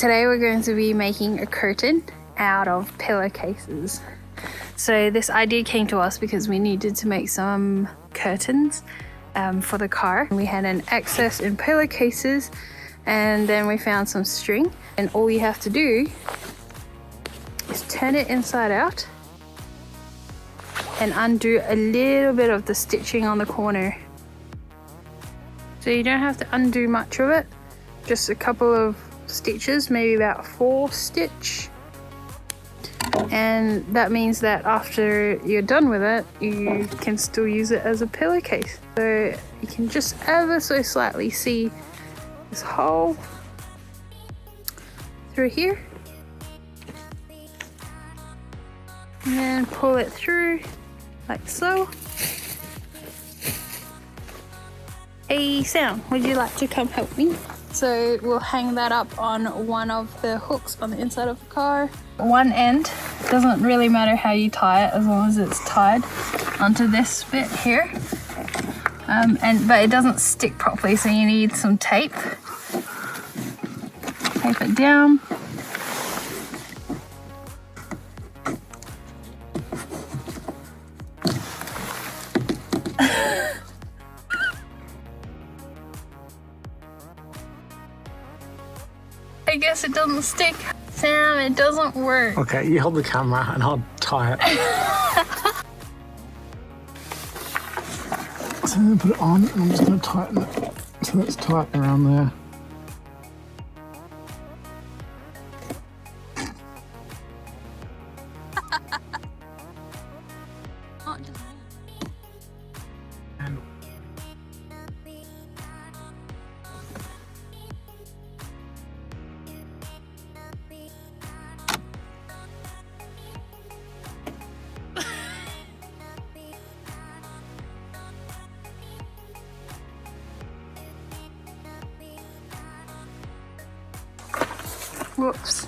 Today we're going to be making a curtain out of pillowcases. So this idea came to us because we needed to make some curtains for the car. We had an excess in pillowcases, and then we found some string, and all you have to do is turn it inside out and undo a little bit of the stitching on the corner. So you don't have to undo much of it, just a couple of stitches, maybe about 4 stitch. And that means that after you're done with it, you can still use it as a pillowcase. So you can just ever so slightly see this hole through here. And then pull it through like so. Hey Sam, would you like to come help me? So we'll hang that up on one of the hooks on the inside of the car. One end, doesn't really matter how you tie it as long as it's tied onto this bit here. But it doesn't stick properly, so you need some tape. Tape it down. I guess it doesn't stick. Sam, it doesn't work. Okay, you hold the camera and I'll tie it. So I'm going to put it on and I'm just going to tighten it so it's tight around there. Whoops.